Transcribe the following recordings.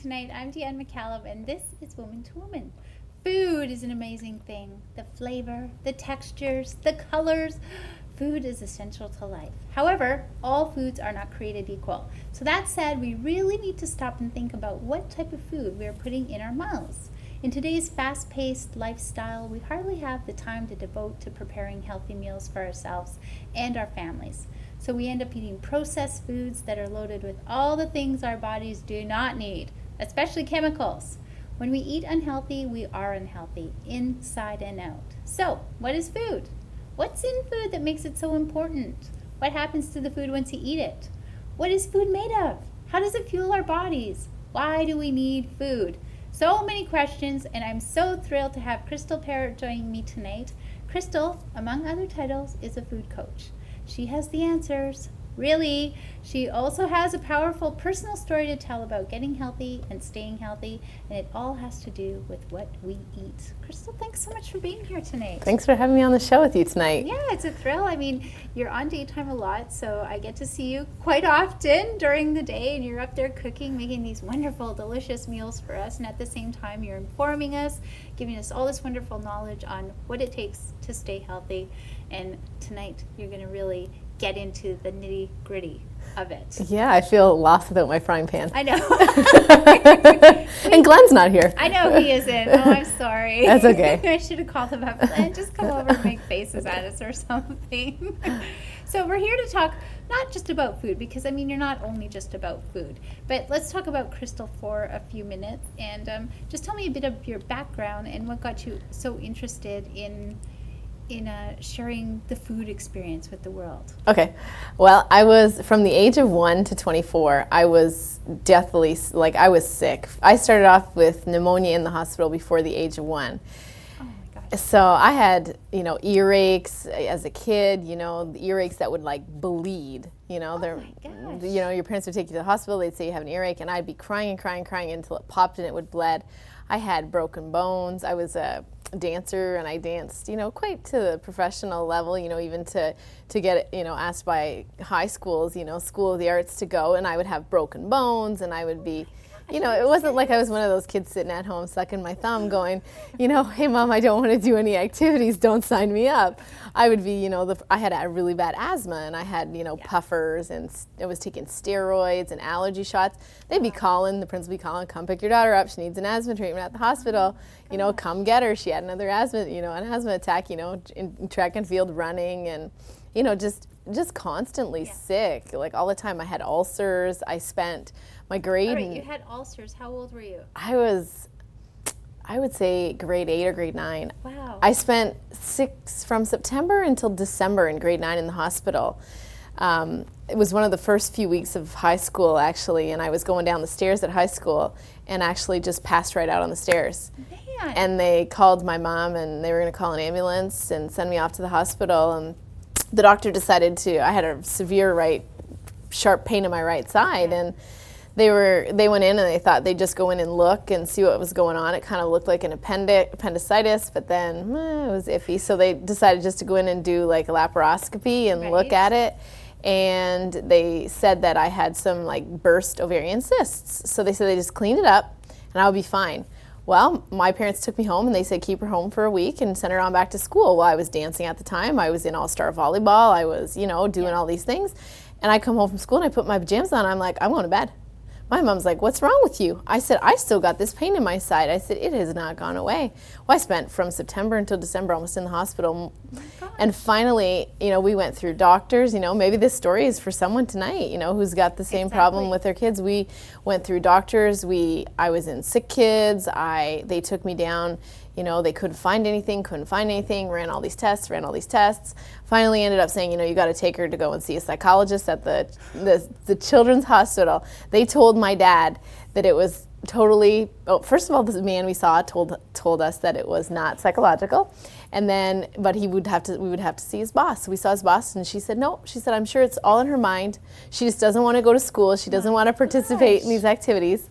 tonight. I'm Deanne McCallum, and this is Woman to Woman. Food is an amazing thing. The flavor, the textures, the colors. Food is essential to life. However, all foods are not created equal. So that said, we really need to stop and think about what type of food we are putting in our mouths. In today's fast-paced lifestyle, we hardly have the time to devote to preparing healthy meals for ourselves and our families. So we end up eating processed foods that are loaded with all the things our bodies do not need, especially chemicals. When we eat unhealthy, we are unhealthy, inside and out. So, what is food? What's in food that makes it so important? What happens to the food once you eat it? What is food made of? How does it fuel our bodies? Why do we need food? So many questions, and I'm so thrilled to have Crystal Parrott joining me tonight. Crystal, among other titles, is a food coach. She has the answers. Really. She also has a powerful personal story to tell about getting healthy and staying healthy, and it all has to do with what we eat. Crystal, thanks so much for being here tonight. Thanks for having me on the show with you tonight. Yeah, it's a thrill. I mean, you're on Daytime a lot, so I get to see you quite often during the day, and you're up there cooking, making these wonderful, delicious meals for us, and at the same time, you're informing us, giving us all this wonderful knowledge on what it takes to stay healthy, and tonight, you're going to really get into the nitty-gritty of it. Yeah, I feel lost without my frying pan. I know. And Glenn's not here. I know he isn't. Oh, I'm sorry. That's okay. I should have called him up. Glenn, just come over and make faces at us or something. So we're here to talk not just about food, because I mean, you're not only just about food, but let's talk about Crystal for a few minutes, and just tell me a bit of your background and what got you so interested in sharing the food experience with the world. Okay. Well, I was, from the age of 1 to 24, I was deathly, I was sick. I started off with pneumonia in the hospital before the age of 1. Oh my gosh. So I had, earaches as a kid, the earaches that would bleed, Oh my gosh. Your parents would take you to the hospital, they'd say you have an earache, and I'd be crying and crying and crying until it popped and it would bled. I had broken bones. I was a dancer, and I danced, quite to the professional level, even to get, asked by high schools, School of the Arts to go, and I would have broken bones, and I would be, it wasn't like I was one of those kids sitting at home sucking my thumb going, hey Mom, I don't want to do any activities, don't sign me up. I would be, I had a really bad asthma, and I had, puffers, and I was taking steroids and allergy shots. They'd be calling, the principal would be calling, come pick your daughter up, she needs an asthma treatment at the hospital, come get her, she had another asthma, an asthma attack, in track and field running, and, just constantly sick, all the time. I had ulcers. I spent my grade. All right, you had ulcers. How old were you? I would say grade 8 or grade 9. Wow. I spent from September until December in grade 9 in the hospital. It was one of the first few weeks of high school, actually, and I was going down the stairs at high school and actually just passed right out on the stairs. Man. And they called my mom, and they were going to call an ambulance and send me off to the hospital. And the doctor decided I had a severe sharp pain in my right side, and they went in and they thought they'd just go in and look and see what was going on. It kind of looked like an appendicitis, but then it was iffy. So they decided just to go in and do a laparoscopy and look at it. And they said that I had some burst ovarian cysts. So they said they just cleaned it up and I would be fine. Well, my parents took me home and they said keep her home for a week and send her on back to school. Well, I was dancing at the time. I was in all-star volleyball. I was, doing all these things. And I come home from school and I put my pajamas on. I'm like, I'm going to bed. My mom's like, what's wrong with you? I said, I still got this pain in my side. I said, it has not gone away. Well, I spent from September until December almost in the hospital. And finally, we went through doctors. Maybe this story is for someone tonight, who's got the same problem with their kids. We went through doctors. I was in sick kids. They took me down. They couldn't find anything, ran all these tests. Finally ended up saying, you got to take her to go and see a psychologist at the children's hospital. They told my dad that it was totally, first of all, the man we saw told us that it was not psychological. And then, but we would have to see his boss. So we saw his boss, and she said, no. She said, I'm sure it's all in her mind. She just doesn't want to go to school. She doesn't want to participate in these activities.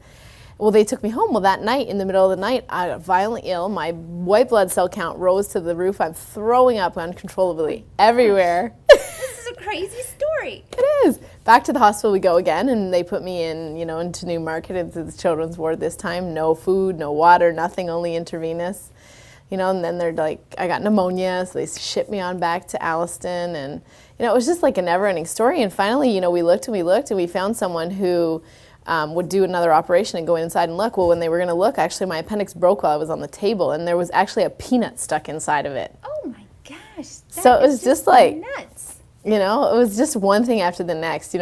Well, they took me home. Well, that night, in the middle of the night, I got violently ill. My white blood cell count rose to the roof. I'm throwing up uncontrollably everywhere. This is a crazy story. It is. Back to the hospital we go again, and they put me in, into Newmarket, into the children's ward this time. No food, no water, nothing, only intravenous. And then they're like, I got pneumonia, so they shipped me on back to Alliston, and it was just like a never-ending story. And finally, we looked, and we found someone who would do another operation and go inside and look. Well, when they were going to look, actually my appendix broke while I was on the table, and there was actually a peanut stuck inside of it. Oh my gosh. So it was just like nuts. it was just one thing after the next.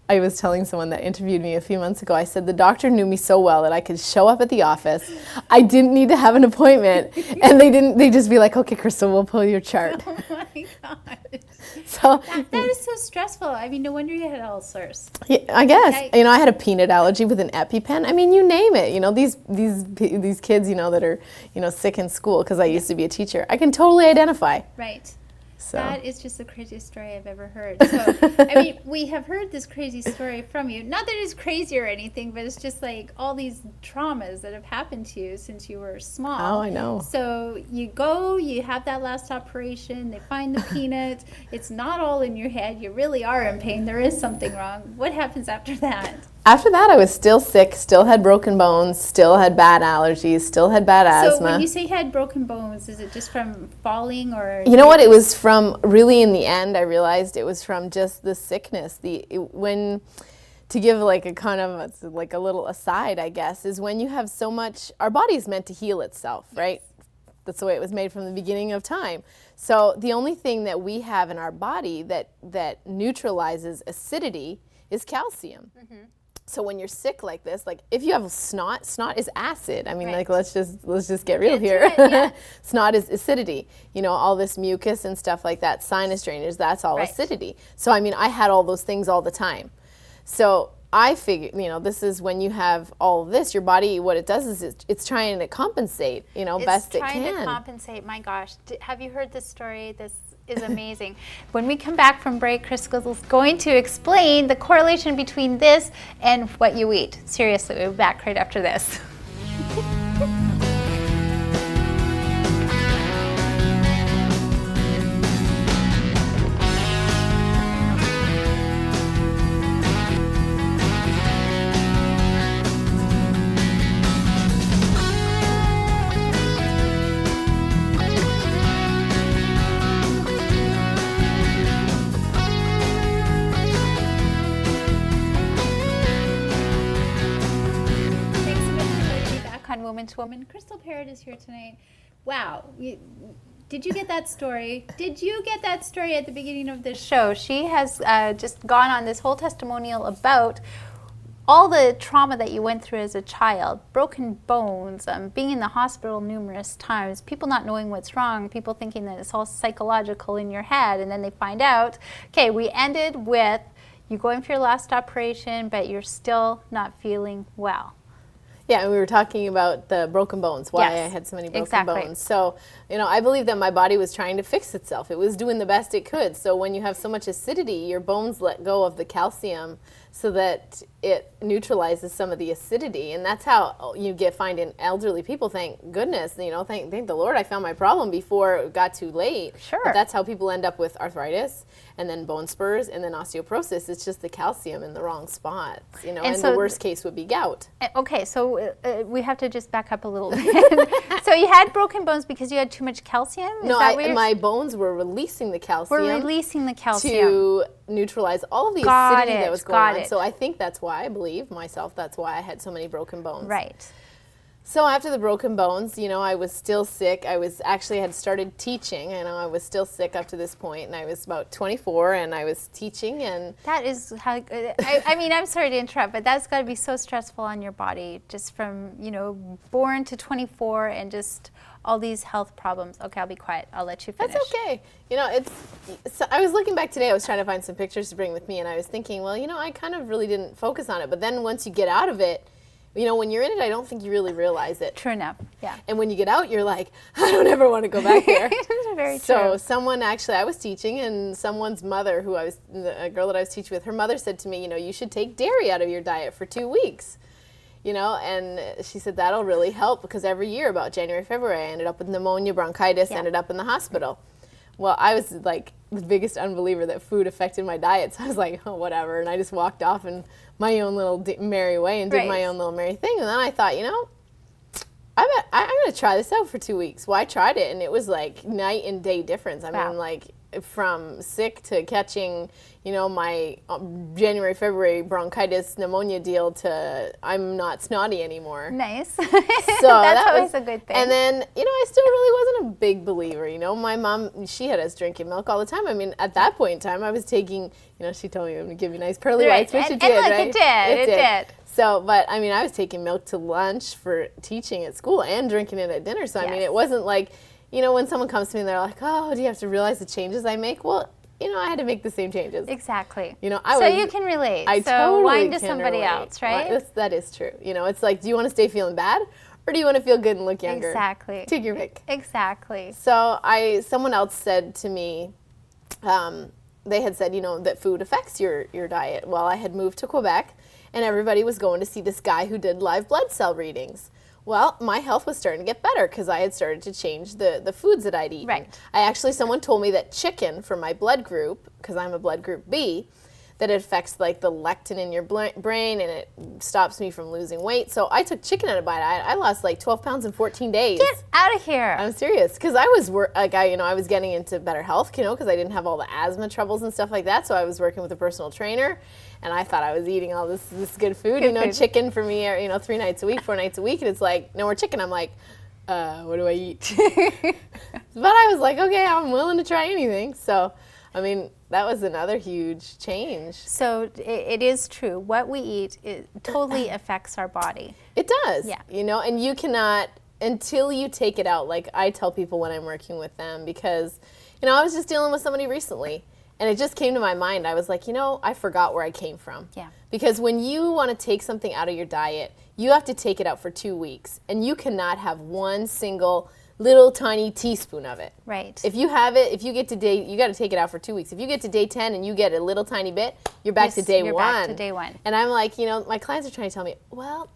I was telling someone that interviewed me a few months ago, I said the doctor knew me so well that I could show up at the office. I didn't need to have an appointment, and they just be like, okay, Crystal, we'll pull your chart. Oh my gosh. So that is so stressful. I mean, no wonder you had ulcers. Yeah, I guess. I had a peanut allergy with an EpiPen. I mean, you name it. These kids, that are, sick in school, because I used to be a teacher. I can totally identify. Right. So. That is just the craziest story I've ever heard. So, we have heard this crazy story from you. Not that it's crazy or anything, but it's just like all these traumas that have happened to you since you were small. Oh, I know. So you have that last operation, they find the peanut. It's not all in your head. You really are in pain. There is something wrong. What happens after that? After that, I was still sick, still had broken bones, still had bad allergies, still had bad asthma. So when you say you had broken bones, is it just from falling or? You know what? It was from, really in the end, I realized it was from just the sickness. To give like a kind of like a little aside, I guess, is when you have so much, our body is meant to heal itself, right? That's the way it was made from the beginning of time. So the only thing that we have in our body that neutralizes acidity is calcium. Mm-hmm. So when you're sick like this, like if you have snot is acid. I mean, right. like let's just get real here. Yeah. Snot is acidity. All this mucus and stuff like that, sinus drainage, that's all right. acidity. So I mean, I had all those things all the time. So I figured, this is when you have all of this, your body, what it does is it's trying to compensate, best it can. It's trying to compensate. My gosh, have you heard this story? This is amazing. When we come back from break, Crystal's going to explain the correlation between this and what you eat. Seriously, we'll be back right after this. Woman to Woman. Crystal Parrott is here tonight. Wow. Did you get that story? Did you get that story at the beginning of this show? She has just gone on this whole testimonial about all the trauma that you went through as a child, broken bones, being in the hospital numerous times, people not knowing what's wrong, people thinking that it's all psychological in your head, and then they find out. Okay, we ended with you going for your last operation, but you're still not feeling well. Yeah, and we were talking about the broken bones, why I had so many broken bones. So, I believe that my body was trying to fix itself. It was doing the best it could. So when you have so much acidity, your bones let go of the calcium so that it neutralizes some of the acidity. And that's how you find in elderly people, thank goodness, thank the Lord I found my problem before it got too late. Sure. But that's how people end up with arthritis and then bone spurs and then osteoporosis. It's just the calcium in the wrong spots, and so the worst case would be gout. Okay, so we have to just back up a little bit. So you had broken bones because you had too much calcium? My bones were releasing the calcium. To neutralize all of the acidity that was going on. So I think that's why, I believe myself, that's why I had so many broken bones. Right. So after the broken bones, I was still sick. I had started teaching. I was still sick up to this point, and I was about 24, and I was teaching. And that is how. I mean, I'm sorry to interrupt, but that's got to be so stressful on your body, just from born to 24, and just all these health problems. Okay, I'll be quiet. I'll let you finish. That's okay. So I was looking back today. I was trying to find some pictures to bring with me, and I was thinking, well, I kind of really didn't focus on it. But then once you get out of it, when you're in it, I don't think you really realize it. True enough, yeah. And when you get out, you're like, I don't ever want to go back there. Very so true. Someone actually, I was teaching, and someone's mother, a girl that I was teaching with, her mother said to me, you should take dairy out of your diet for 2 weeks. And she said that'll really help, because every year about January, February, I ended up with pneumonia, bronchitis, ended up in the hospital. Well, I was like the biggest unbeliever that food affected my diet. So I was like, oh, whatever. And I just walked off in my own little merry way and did my own little merry thing. And then I thought, I'm going to try this out for 2 weeks. Well, I tried it, and it was like night and day difference. I mean, like from sick to catching, my January, February bronchitis pneumonia deal to I'm not snotty anymore. Nice. So that's always a good thing. And then, I still really wasn't a big believer. My mom, she had us drinking milk all the time. I mean, at that point in time, I was taking, she told me I'm going to give you nice pearly whites, which it did, right? It did. So, but I mean, I was taking milk to lunch for teaching at school and drinking it at dinner. So, I mean, it wasn't like, when someone comes to me and they're like, oh, do you have to realize the changes I make? Well, I had to make the same changes. Exactly. You can relate. I so totally wine to can somebody relate. else, right? That is true. It's like, do you want to stay feeling bad, or do you want to feel good and look younger? Exactly. Take your pick. Exactly. So someone else said to me, they had said, that food affects your diet. Well, I had moved to Quebec, and everybody was going to see this guy who did live blood cell readings. Well, my health was starting to get better because I had started to change the foods that I'd eat. Right. Someone told me that chicken for my blood group, because I'm a blood group B, that it affects like the lectin in your brain, and it stops me from losing weight. So I took chicken at a bite. I lost like 12 pounds in 14 days. Get out of here. I'm serious, because I was I was getting into better health, because I didn't have all the asthma troubles and stuff like that. So I was working with a personal trainer, and I thought I was eating all this good food. Chicken for me, 3 nights a week, 4 nights a week, and it's like no more chicken. I'm like, what do I eat? But I was like, okay, I'm willing to try anything. So, I mean, that was another huge change. So it is true. What we eat, it totally affects our body. It does. Yeah. And you cannot, until you take it out, like I tell people when I'm working with them, because, I was just dealing with somebody recently, and it just came to my mind. I was like, I forgot where I came from. Yeah. Because when you want to take something out of your diet, you have to take it out for 2 weeks, and you cannot have one single little tiny teaspoon of it. Right. If you have it, if you get to you got to take it out for 2 weeks. If you get to day 10 and you get a little tiny bit, you're back to day 1. You're back to day 1. And I'm like, my clients are trying to tell me, well,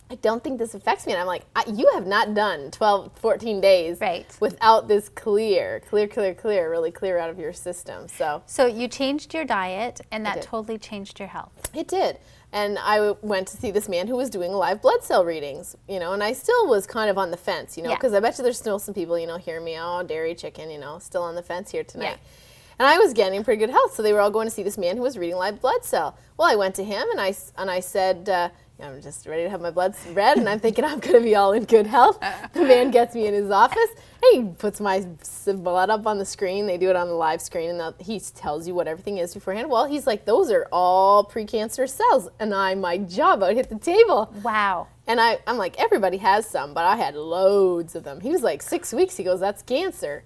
I don't think this affects me. And I'm like, you have not done 12, 14 days without this clear, really clear out of your system. So you changed your diet, and that totally changed your health. It did. And I went to see this man who was doing live blood cell readings, and I still was kind of on the fence, because I bet you there's still some people, hear me, oh, dairy, chicken, still on the fence here tonight. Yeah. And I was getting pretty good health, so they were all going to see this man who was reading live blood cell. Well, I went to him, and I said, I'm just ready to have my blood read, and I'm thinking I'm going to be all in good health. The man gets me in his office, and he puts my blood up on the screen. They do it on the live screen, and he tells you what everything is beforehand. Well, he's like, those are all precancerous cells, and my jaw about hit the table. Wow. And I'm like, everybody has some, but I had loads of them. He was like, 6 weeks. He goes, that's cancer.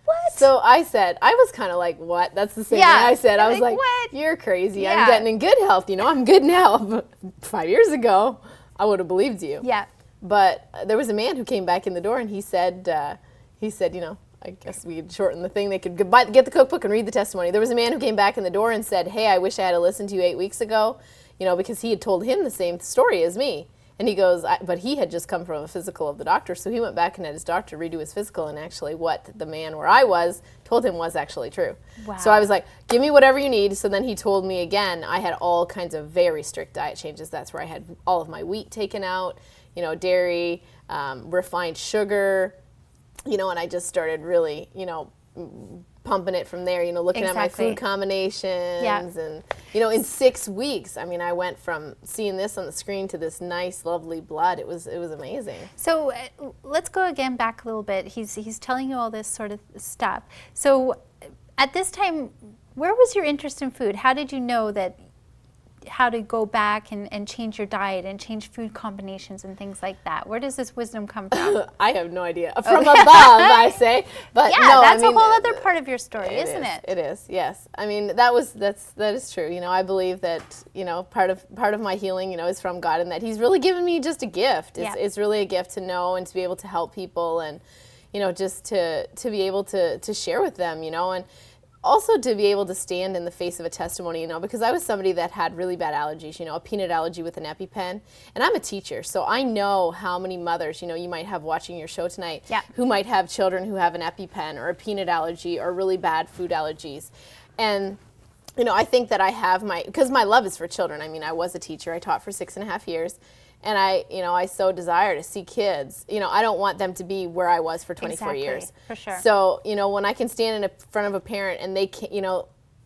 What? So I said, I was kind of like, what? That's the same thing I said. I was like, what? You're crazy. Yeah. I'm getting in good health. I'm good now. 5 years ago, I would have believed you. Yeah. But there was a man who came back in the door, and he said, I guess we could shorten the thing. They could get the cookbook and read the testimony. There was a man who came back in the door and said, hey, I wish I had listened to you 8 weeks ago, because he had told him the same story as me. And he goes, but he had just come from a physical of the doctor, so he went back and had his doctor redo his physical, and actually what the man where I was told him was actually true. Wow. So I was like, give me whatever you need. So then he told me again, I had all kinds of very strict diet changes. That's where I had all of my wheat taken out, dairy, refined sugar, and I just started really, pumping it from there, looking at my food combinations, and, in 6 weeks, I mean, I went from seeing this on the screen to this nice, lovely blood. It was amazing. So let's go again back a little bit. He's telling you all this sort of stuff. So at this time, where was your interest in food? How did you know how to go back and change your diet and change food combinations and things like that? Where does this wisdom come from? I have no idea. From above, I say. But yeah, no, that's a whole other part of your story, isn't it? It is, yes. I mean, that is true. I believe that, part of my healing, is from God, and that He's really given me just a gift. It's really a gift to know and to be able to help people, and, just to be able to share with them, and also to be able to stand in the face of a testimony, because I was somebody that had really bad allergies, a peanut allergy with an EpiPen. And I'm a teacher, so I know how many mothers, you might have watching your show tonight, Yeah. who might have children who have an EpiPen or a peanut allergy or really bad food allergies. And I think that I have because my love is for children. I mean, I was a teacher. I taught for 6.5 years. And I so desire to see kids. I don't want them to be where I was for 24 Exactly, years. for sure. So, when I can stand in front of a parent and they can,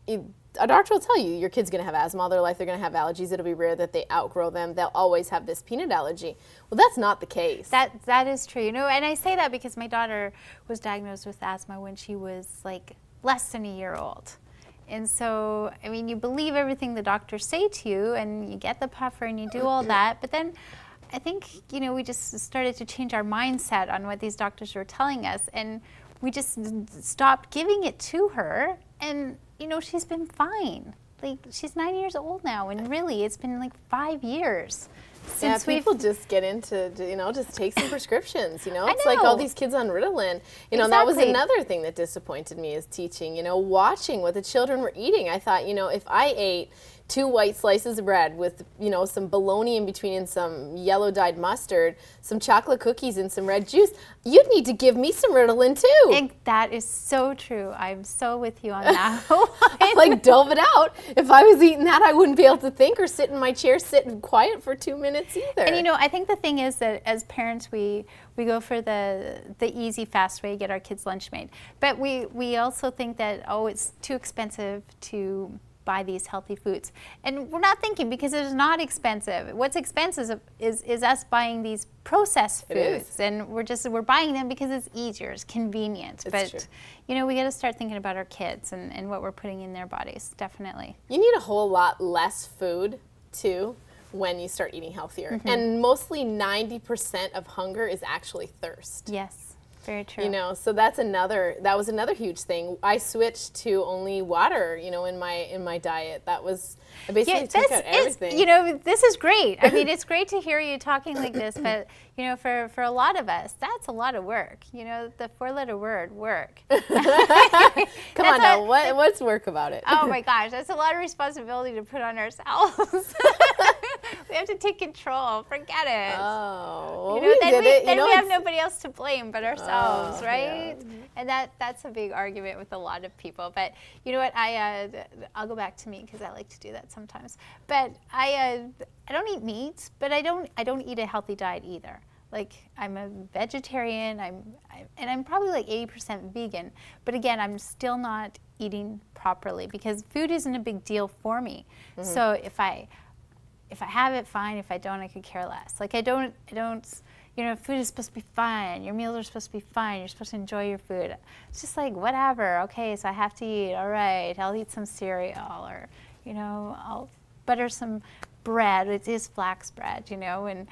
a doctor will tell you your kid's going to have asthma all their life. They're going to have allergies. It'll be rare that they outgrow them. They'll always have this peanut allergy. Well, that's not the case. That is true. And I say that because my daughter was diagnosed with asthma when she was like less than a year old. And so, I mean, you believe everything the doctors say to you, and you get the puffer and you do all that. But then I think, we just started to change our mindset on what these doctors were telling us. And we just stopped giving it to her. And, she's been fine. Like, she's 9 years old now. And really, it's been like 5 years. Since people just get into, just take some prescriptions, It's I like all know. these kids on Ritalin. That was Exactly. another thing that disappointed me as teaching, watching what the children were eating. I thought, if I ate 2 white slices of bread with, some bologna in between and some yellow dyed mustard, some chocolate cookies and some red juice, you'd need to give me some Ritalin too. And that is so true. I'm so with you on that. Like, dove it out. If I was eating that, I wouldn't be able to think or sit in my chair, sit quiet for 2 minutes either. And I think the thing is that as parents, we go for the easy, fast way, get our kids lunch made. But we also think that, it's too expensive to buy these healthy foods. And we're not thinking, because it's not expensive. What's expensive is us buying these processed It is. foods. And we're buying them because it's easier, it's convenient. It's true. But we got to start thinking about our kids and what we're putting in their bodies, definitely. You need a whole lot less food too when you start eating healthier. Mm-hmm. And mostly 90% of hunger is actually thirst. Yes, very true. So that was another huge thing. I switched to only water, in my diet. I basically took out everything. This is great. I mean, it's great to hear you talking like this, but for a lot of us, that's a lot of work. The 4-letter word, work. Come on now, what's work about it? Oh my gosh, that's a lot of responsibility to put on ourselves. We have to take control. Forget it. Oh, well, Then we have it's- nobody else to blame but ourselves, Oh, right? And that's a big argument with a lot of people. But you know what? I'll go back to me because I like to do that sometimes. But I don't eat meat, but I don't eat a healthy diet either. Like, I'm a vegetarian, I'm probably like 80% vegan. But again, I'm still not eating properly because food isn't a big deal for me. Mm-hmm. So if I have it, fine. If I don't, I could care less. Like, I don't, food is supposed to be fun. Your meals are supposed to be fun. You're supposed to enjoy your food. It's just like, whatever. Okay, so I have to eat. All right, I'll eat some cereal, or, I'll butter some bread. It is flax bread, and,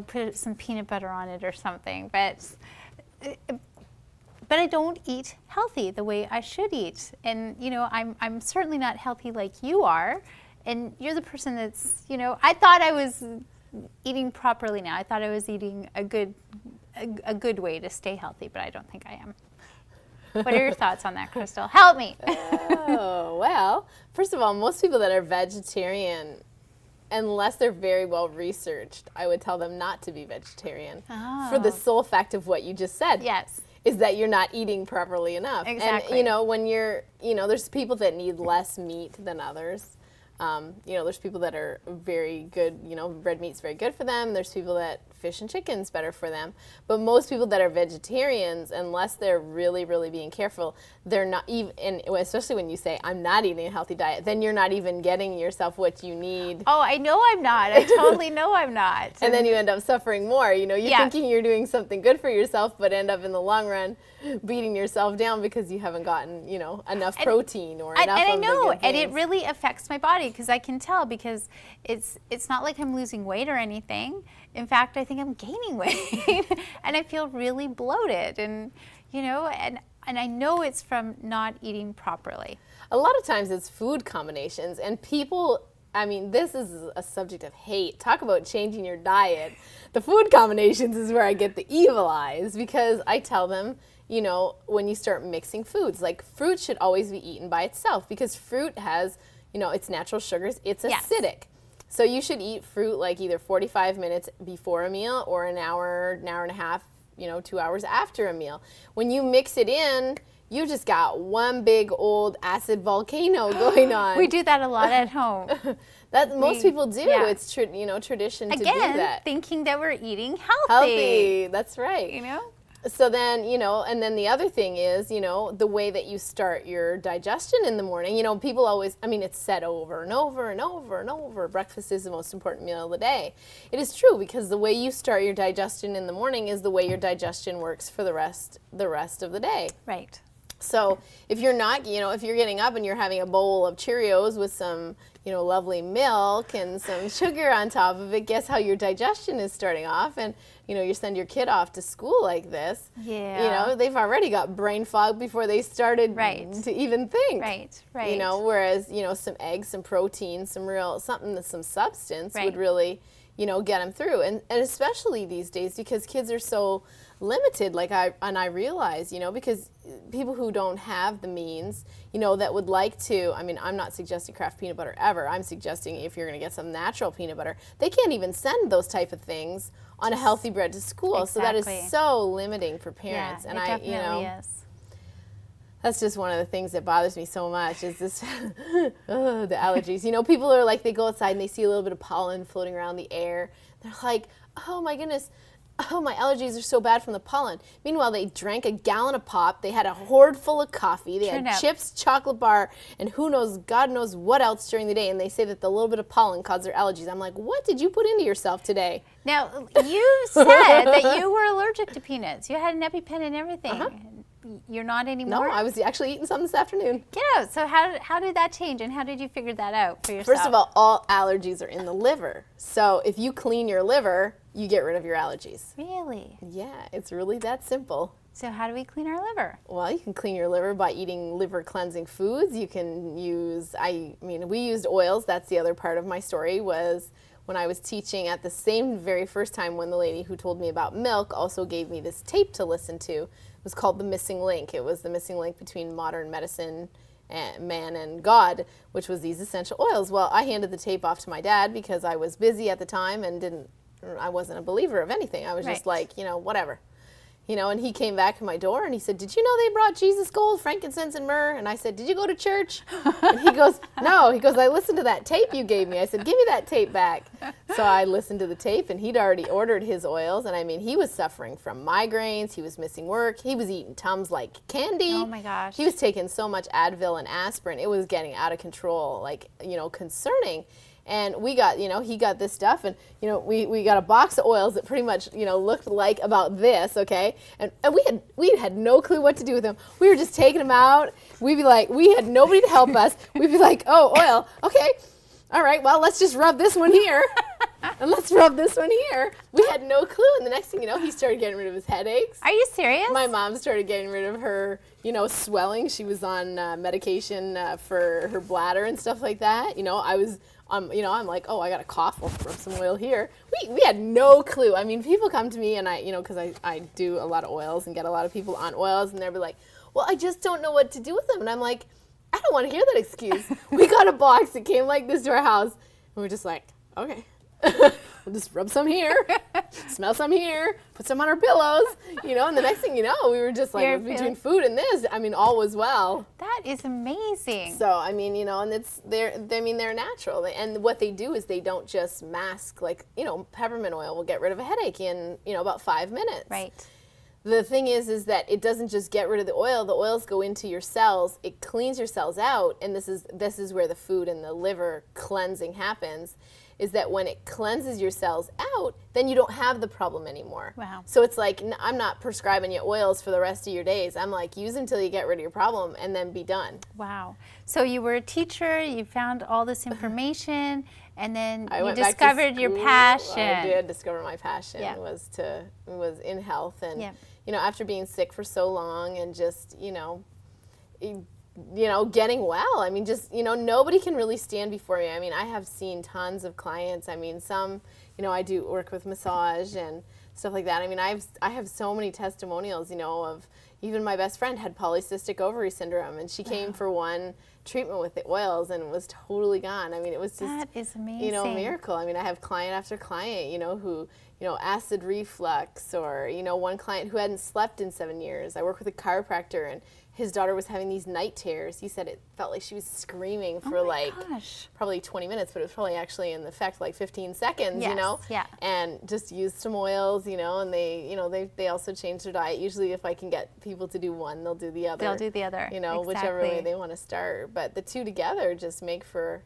put some peanut butter on it or something. But I don't eat healthy the way I should eat. And, I'm certainly not healthy like you are. And you're the person that's, I thought I was eating properly now. I thought I was eating a good way to stay healthy, but I don't think I am. What are your thoughts on that, Crystal? Help me. Oh, well, first of all, most people that are vegetarian, unless they're very well researched, I would tell them not to be vegetarian for the sole fact of what you just said. Yes. Is that you're not eating properly enough. Exactly. And, when you're, there's people that need less meat than others. There's people that are very good, red meat's very good for them. There's people that fish and chicken's better for them. But most people that are vegetarians, unless they're really, really being careful, they're not even, and especially when you say, I'm not eating a healthy diet, then you're not even getting yourself what you need. Oh, I know I'm not. I totally know I'm not. And then you end up suffering more. You're thinking you're doing something good for yourself, but end up in the long run beating yourself down because you haven't gotten, enough protein or enough and I of know, the good and it things. really affects my body because I can tell because it's not like I'm losing weight or anything. In fact, I think I'm gaining weight and I feel really bloated and I know it's from not eating properly. A lot of times it's food combinations, and people I mean, this is a subject of hate. Talk about changing your diet. The food combinations is where I get the evil eyes, because I tell them, you know, when you start mixing foods, like fruit should always be eaten by itself, because fruit has, you know, its natural sugars. It's acidic. So you should eat fruit like either 45 minutes before a meal or an hour and a half, you know, 2 hours after a meal. When you mix it in, you just got one big old acid volcano going on. We do that a lot at home. Most people do. Yeah. It's tradition to do Again, that. thinking that we're eating Healthy. That's right. You know? So then, you know, and then the other thing is, you know, the way that you start your digestion in the morning. You know, people always, I mean, it's said over and over and over and over, breakfast is the most important meal of the day. It is true, because the way you start your digestion in the morning is the way your digestion works for the rest of the day. Right. So if you're not, you know, if you're getting up and you're having a bowl of Cheerios with some, you know, lovely milk and some sugar on top of it, guess how your digestion is starting off? And, you know, you send your kid off to school like this. Yeah. You know, they've already got brain fog before they started to even think. Right. You know, whereas, you know, some eggs, some protein, some substance would really, you know, get them through. And especially these days, because kids are so limited, I realize, you know, because people who don't have the means, you know, that would like to, I mean, I'm not suggesting Kraft peanut butter ever. I'm suggesting if you're going to get some natural peanut butter, they can't even send those type of things on a healthy bread to school. Exactly. So that is so limiting for parents. Yeah, and it definitely you know, is. that's just one of the things that bothers me so much is this, the allergies. You know, people are like, they go outside and they see a little bit of pollen floating around the air. They're like, oh my goodness, oh, my allergies are so bad from the pollen. Meanwhile, they drank a gallon of pop. They had a hoard full of coffee. They had chips, chocolate bar, and who knows, God knows what else during the day. And they say that the little bit of pollen caused their allergies. I'm like, what did you put into yourself today? Now, you said that you were allergic to peanuts. You had an EpiPen and everything. You're not anymore? No, I was actually eating some this afternoon. Get out. So how did that change, and how did you figure that out for yourself? First of all allergies are in the liver. So if you clean your liver, you get rid of your allergies. Really? Yeah, it's really that simple. So how do we clean our liver? Well, you can clean your liver by eating liver cleansing foods. You can use, we used oils. That's the other part of my story, was when I was teaching at the same very first time, when the lady who told me about milk also gave me this tape to listen to. It was called The Missing Link. It was the missing link between modern medicine and man and God, which was these essential oils. Well, I handed the tape off to my dad because I was busy at the time and I wasn't a believer of anything. I was just like, you know, whatever. You know, and he came back to my door and he said, did you know they brought Jesus gold, frankincense, and myrrh? And I said, did you go to church? And he goes, no. He goes, I listened to that tape you gave me. I said, give me that tape back. So I listened to the tape, and he'd already ordered his oils. And I mean, he was suffering from migraines. He was missing work. He was eating Tums like candy. Oh my gosh. He was taking so much Advil and aspirin. It was getting out of control, like, you know, concerning. And we got, you know, he got this stuff, and, you know, we got a box of oils that pretty much, you know, looked like about this, okay? And we had no clue what to do with them. We were just taking them out. We'd be like, we had nobody to help us. We'd be like, oh, oil, okay. All right, well, let's just rub this one here, and let's rub this one here. We had no clue, and the next thing you know, he started getting rid of his headaches. Are you serious? My mom started getting rid of her, you know, swelling. She was on medication for her bladder and stuff like that. You know, you know, I'm like, oh, I got a cough. I'll rub some oil here. We had no clue. I mean, people come to me, and I, you know, because I do a lot of oils and get a lot of people on oils, and they'll be like, well, I just don't know what to do with them. And I'm like, I don't want to hear that excuse. We got a box that came like this to our house, and we're just like, okay. We'll just rub some here, smell some here, put some on our pillows, you know, and the next thing you know, we were just like, between food and this, I mean, all was well. That is amazing. So, I mean, you know, and they're natural. And what they do is they don't just mask, like, you know, peppermint oil will get rid of a headache in, you know, about 5 minutes. Right. The thing is that it doesn't just get rid of the oils go into your cells, it cleans your cells out, and this is where the food and the liver cleansing happens, is that when it cleanses your cells out, then you don't have the problem anymore. Wow. So it's like, I'm not prescribing you oils for the rest of your days. I'm like, use them until you get rid of your problem and then be done. Wow. So you were a techer, you found all this information, and then you went discovered your passion. I did discover my passion Yeah. was in health. And, Yeah. you know, after being sick for so long and just, you know, getting well. I mean, just, nobody can really stand before me. I mean, I have seen tons of clients. I mean, some, I do work with massage and stuff like that. I mean, I have so many testimonials, of even my best friend had polycystic ovary syndrome, and she came for one treatment with the oils and was totally gone. I mean, it was just, that is amazing. A miracle. I mean, I have client after client, who, acid reflux, or, one client who hadn't slept in 7 years. I work with a chiropractor, and his daughter was having these night tears. He said it felt like she was screaming for probably 20 minutes, but it was probably actually in effect like 15 seconds, Yeah. And just used some oils, and they also change their diet. Usually if I can get people to do one, they'll do the other. They'll do the other. Exactly. Whichever way they want to start. But the two together just make for,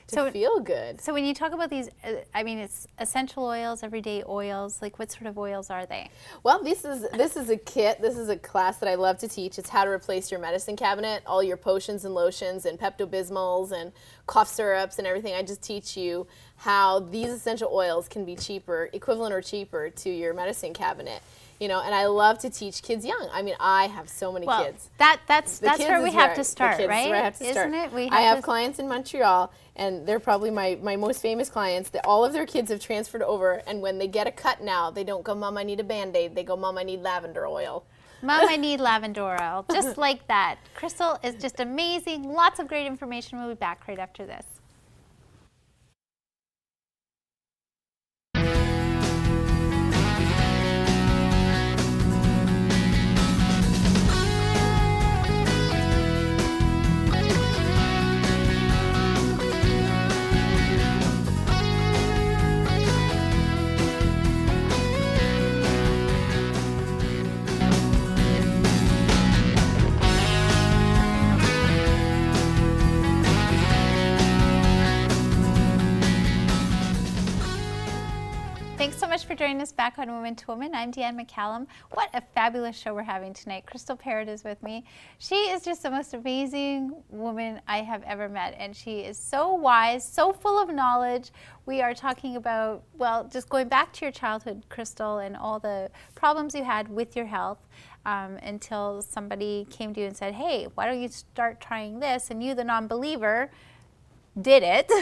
to feel good. So when you talk about these, it's essential oils, everyday oils. Like, what sort of oils are they? Well, this is a kit. This is a class that I love to teach. It's how to replace your medicine cabinet, all your potions and lotions and Pepto-Bismols and cough syrups and everything. I just teach you how these essential oils can be cheaper, equivalent or cheaper to your medicine cabinet. And I love to teach kids young. I mean, I have so many kids. That's where we have to start, right? Where I have to start. Isn't it? I have clients in Montreal, and they're probably my most famous clients. That all of their kids have transferred over, and when they get a cut now, they don't go, Mom, I need a Band-Aid. They go, Mom, I need lavender oil. Mom, I need lavender oil. Just like that. Crystal is just amazing. Lots of great information. We'll be back right after this. Thanks so much for joining us back on Woman to Woman. I'm Deanne McCallum. What a fabulous show we're having tonight. Crystal Parrott is with me. She is just the most amazing woman I have ever met, and she is so wise, so full of knowledge. We are talking about, just going back to your childhood, Crystal, and all the problems you had with your health until somebody came to you and said, hey, why don't you start trying this? And you, the non-believer, did it.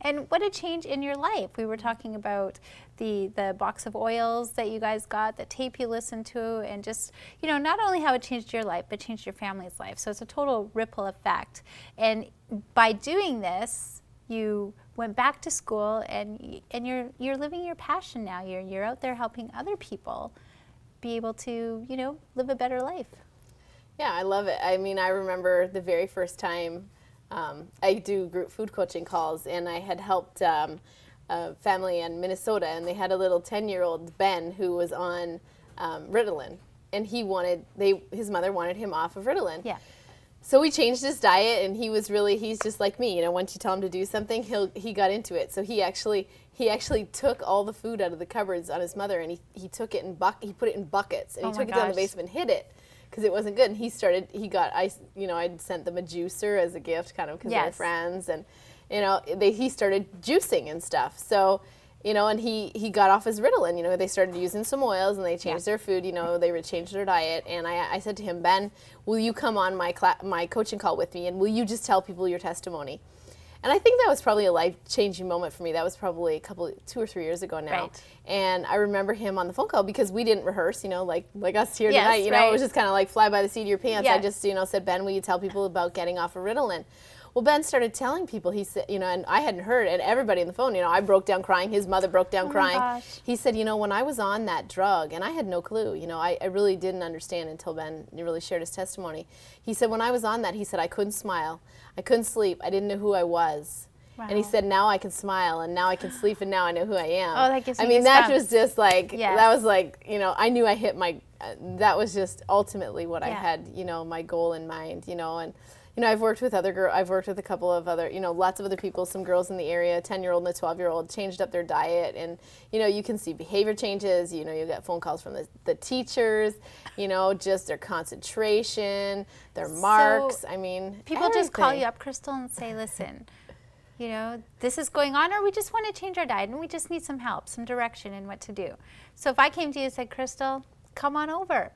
And what a change in your life. We were talking about the box of oils that you guys got, the tape you listened to, and just, not only how it changed your life, but changed your family's life. So it's a total ripple effect. And by doing this, you went back to school, and you're living your passion now. You're out there helping other people be able to, live a better life. Yeah, I love it. I mean, I remember the very first time I do group food coaching calls, and I had helped a family in Minnesota, and they had a little 10-year-old Ben who was on Ritalin, and his mother wanted him off of Ritalin. Yeah. So we changed his diet, and he's just like me. Once you tell him to do something, he got into it. So he actually took all the food out of the cupboards on his mother, and he took it he put it in buckets, and he took it down the basement and hid it, because it wasn't good. And I'd sent them a juicer as a gift, kind of, because they're friends, and he started juicing and stuff. So, and he got off his Ritalin. They started using some oils, and they changed their food. They changed their diet. And I said to him, Ben, will you come on my coaching call with me, and will you just tell people your testimony? And I think that was probably a life-changing moment for me. That was probably 2 or 3 years ago now. Right. And I remember him on the phone call, because we didn't rehearse, like us here Yes, tonight. It was just kind of like fly by the seat of your pants. Yeah. I just, said, Ben, will you tell people about getting off of Ritalin? Well, Ben started telling people. He said, and I hadn't heard, and everybody on the phone, I broke down crying. His mother broke down crying. Gosh. He said, when I was on that drug, and I had no clue, I really didn't understand until Ben really shared his testimony. He said, when I was on that, he said, I couldn't smile. I couldn't sleep. I didn't know who I was. Wow. And he said, now I can smile, and now I can sleep, and now I know who I am. Oh, that gives me that goosebumps. was just like, Yes. that was like, I knew I hit that was just ultimately what I Yeah. had, my goal in mind, and, I've worked with I've worked with a couple of other, lots of other people, some girls in the area, a 10-year-old and a 12-year-old, changed up their diet, and, you can see behavior changes, you get phone calls from the teachers, just their concentration, their marks, People just call everything. you up, Crystal, and say, listen, this is going on, or we just want to change our diet, and we just need some help, some direction in what to do. So if I came to you and said, Crystal, come on over.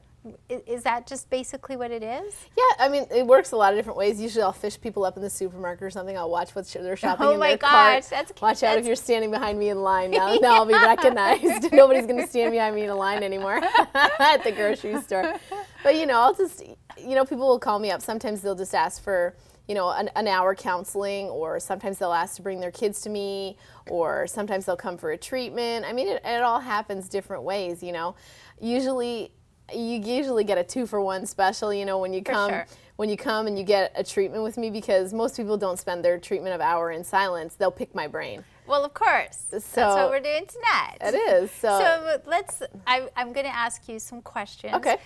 Is that just basically what it is? Yeah, I mean, it works a lot of different ways. Usually I'll fish people up in the supermarket or something. I'll watch what they're shopping in their cart. Watch out if you're standing behind me in line. Now I'll be recognized. Nobody's going to stand behind me in a line anymore at the grocery store. But, I'll just, people will call me up. Sometimes they'll just ask for, an hour counseling, or sometimes they'll ask to bring their kids to me, or sometimes they'll come for a treatment. I mean, it all happens different ways, You usually get a 2-for-1 special, when you come. Sure. When you come and you get a treatment with me, because most people don't spend their treatment of hour in silence. They'll pick my brain. Well, of course. That's what we're doing tonight. It is. So I'm going to ask you some questions. Okay.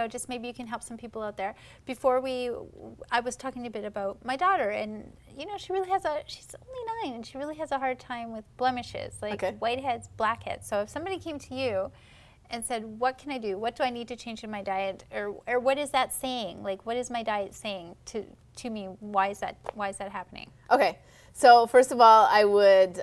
Just maybe you can help some people out there. I was talking a bit about my daughter, and, she's only 9, and she really has a hard time with blemishes, like whiteheads, blackheads. So if somebody came to you and said, what can I do? What do I need to change in my diet? Or what is that saying? Like, what is my diet saying to me? Why is that happening? Okay. So first of all, I would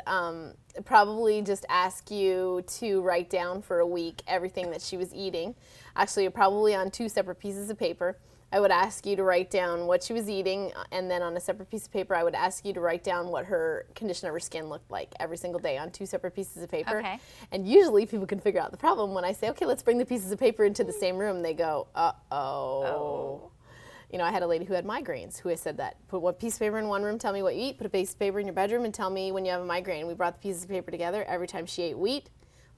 probably just ask you to write down for a week everything that she was eating. Actually, probably on 2 separate pieces of paper. I would ask you to write down what she was eating, and then on a separate piece of paper, I would ask you to write down what her condition of her skin looked like every single day on 2 separate pieces of paper. Okay. And usually people can figure out the problem when I say, okay, let's bring the pieces of paper into the same room. They go, uh-oh. I had a lady who had migraines who said that. Put one piece of paper in one room, tell me what you eat. Put a piece of paper in your bedroom and tell me when you have a migraine. We brought the pieces of paper together. Every time she ate wheat,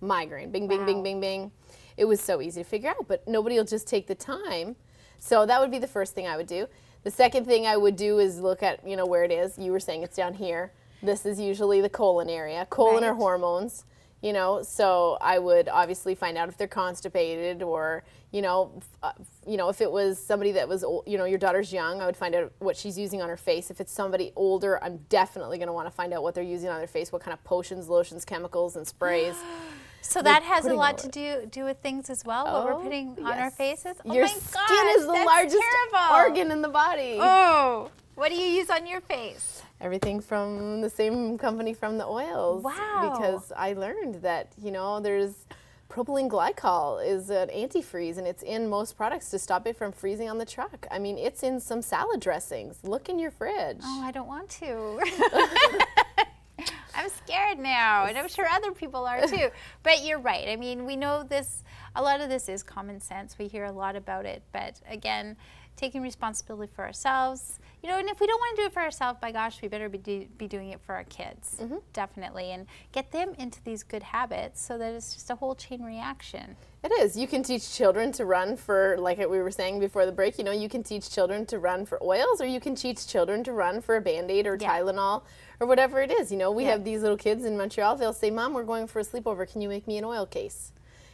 migraine. Bing, bing, bing, bing, bing. It was so easy to figure out, but nobody will just take the time. So that would be the first thing I would do. The second thing I would do is look at, where it is. You were saying it's down here. This is usually the colon area. Colon are hormones, so I would obviously find out if they're constipated, or, if it was somebody that was, your daughter's young, I would find out what she's using on her face. If it's somebody older, I'm definitely going to want to find out what they're using on their face, what kind of potions, lotions, chemicals, and sprays. So that has a lot to do with things as well, what we're putting on our faces? Oh, your my skin gosh, is the largest organ in the body. Oh, what do you use on your face? Everything from the same company from the oils. Wow. Because I learned that, there's propylene glycol is an antifreeze, and it's in most products to stop it from freezing on the truck. I mean, it's in some salad dressings. Look in your fridge. Oh, I don't want to. I'm scared now, and I'm sure other people are too. But you're right. I mean, we know this, a lot of this is common sense. We hear a lot about it. But again, taking responsibility for ourselves, and if we don't want to do it for ourselves, by gosh, we better be doing it for our kids, definitely, and get them into these good habits so that it's just a whole chain reaction. It is. You can teach children to run for, like we were saying before the break, you can teach children to run for oils, or you can teach children to run for a Band-Aid or Tylenol or whatever it is. We have these little kids in Montreal, they'll say, Mom, we're going for a sleepover. Can you make me an oil case?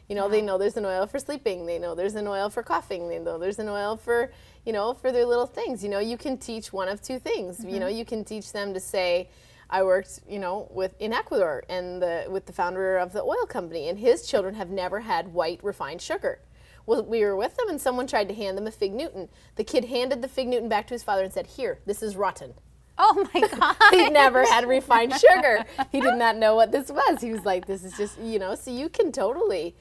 They know there's an oil for sleeping. They know there's an oil for coughing. They know there's an oil for, for their little things. You can teach one of 2 things. You can teach them to say, I worked, in Ecuador and with the founder of the oil company, and his children have never had white refined sugar. Well, we were with them, and someone tried to hand them a Fig Newton. The kid handed the Fig Newton back to his father and said, "Here, this is rotten." Oh my God. He never had refined sugar. He did not know what this was. He was like, this is just, so you can totally,